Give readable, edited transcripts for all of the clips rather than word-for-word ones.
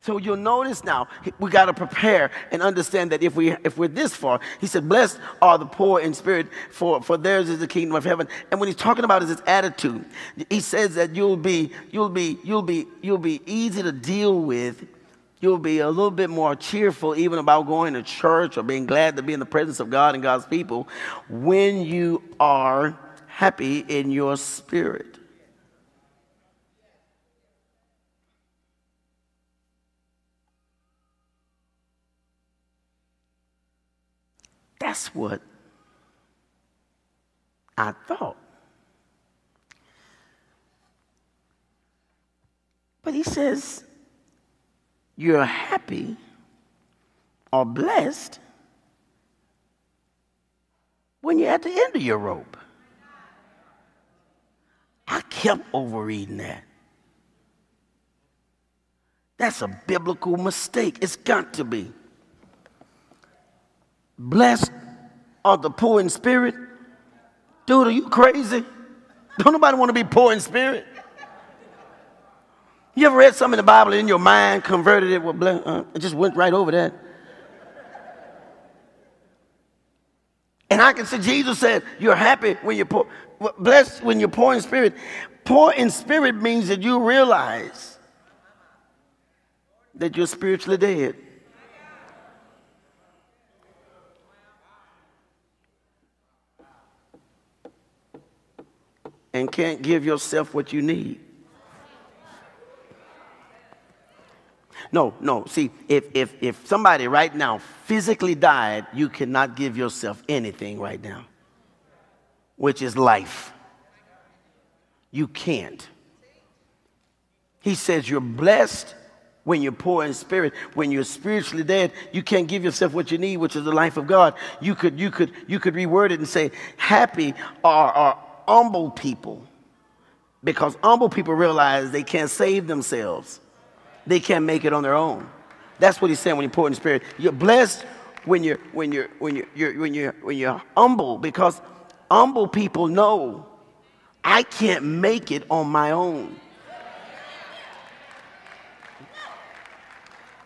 So you'll notice now, we got to prepare and understand that if we're this far, he said, blessed are the poor in spirit, for theirs is the kingdom of heaven. And when he's talking about his attitude, he says that you'll be easy to deal with. You'll be a little bit more cheerful even about going to church or being glad to be in the presence of God and God's people when you are happy in your spirit. That's what I thought. But he says, you're happy or blessed when you're at the end of your rope. I kept overreading that. That's a biblical mistake. It's got to be. Blessed are the poor in spirit. Dude, are you crazy? Don't nobody want to be poor in spirit. You ever read something in the Bible and in your mind converted it? It just went right over that. And I can see Jesus said, you're happy when you're poor. Blessed when you're poor in spirit. Poor in spirit means that you realize that you're spiritually dead. And can't give yourself what you need. No. See, if somebody right now physically died, you cannot give yourself anything right now, which is life. You can't. He says you're blessed when you're poor in spirit. When you're spiritually dead, you can't give yourself what you need, which is the life of God. You could reword it and say, happy are humble people, because humble people realize they can't save themselves. They can't make it on their own. That's what he's saying when you're poor in spirit. You're blessed when you're humble, because humble people know I can't make it on my own.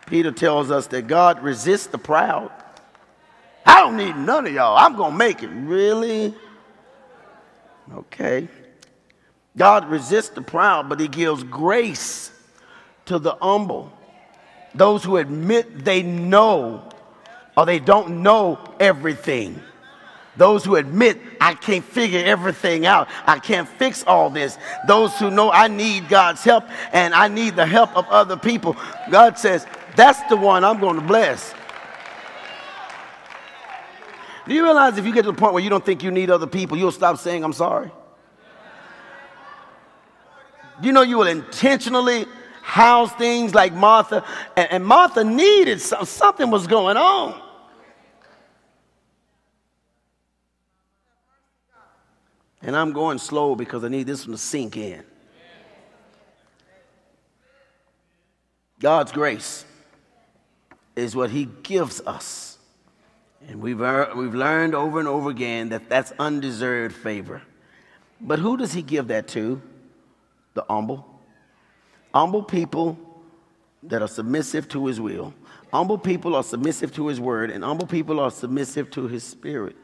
Peter tells us that God resists the proud. I don't need none of y'all. I'm going to make it. Really? Okay. God resists the proud, but he gives grace to the humble. Those who admit they know or they don't know everything. Those who admit I can't figure everything out. I can't fix all this. Those who know I need God's help and I need the help of other people. God says, that's the one I'm going to bless. Do you realize if you get to the point where you don't think you need other people, you'll stop saying, I'm sorry? You know, you will intentionally house things like Martha. And Martha needed something was going on. And I'm going slow because I need this one to sink in. God's grace is what he gives us. And we've learned over and over again that that's undeserved favor. But who does he give that to? The humble. Humble people that are submissive to his will. Humble people are submissive to his word, and humble people are submissive to his spirit.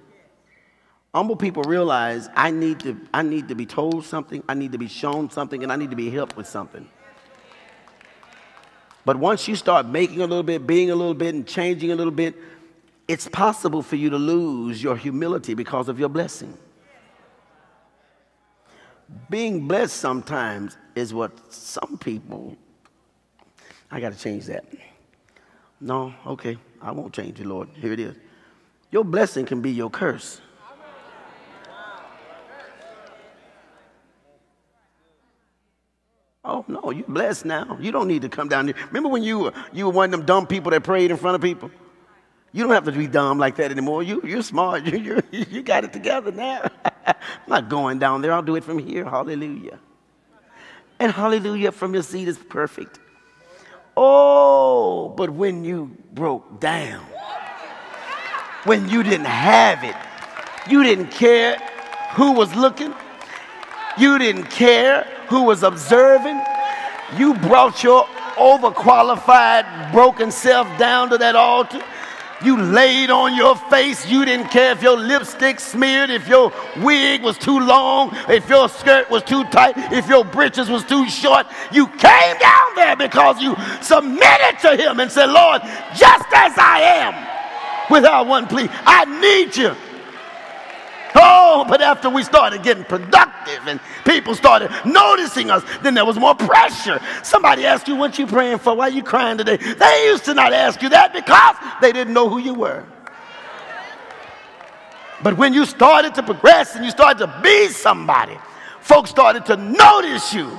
Humble people realize I need to be told something, I need to be shown something, and I need to be helped with something. But once you start making a little bit, being a little bit, and changing a little bit, it's possible for you to lose your humility because of your blessing. Being blessed sometimes is what some people, I got to change that. No, okay, I won't change it, Lord. Here it is. Your blessing can be your curse. Oh, no, you're blessed now. You don't need to come down here. Remember when you were one of them dumb people that prayed in front of people? You don't have to be dumb like that anymore. You're smart. You got it together now. I'm not going down there. I'll do it from here. Hallelujah. And hallelujah from your seat is perfect. Oh, but when you broke down, when you didn't have it, you didn't care who was looking. You didn't care who was observing. You brought your overqualified, broken self down to that altar. You laid on your face. You didn't care if your lipstick smeared, if your wig was too long, if your skirt was too tight, if your breeches was too short. You came down there because you submitted to him and said, Lord, just as I am, without one plea, I need you. Oh, but after we started getting productive and people started noticing us, then there was more pressure. Somebody asked you, what you praying for? Why are you crying today? They used to not ask you that because they didn't know who you were. But when you started to progress and you started to be somebody, folks started to notice you.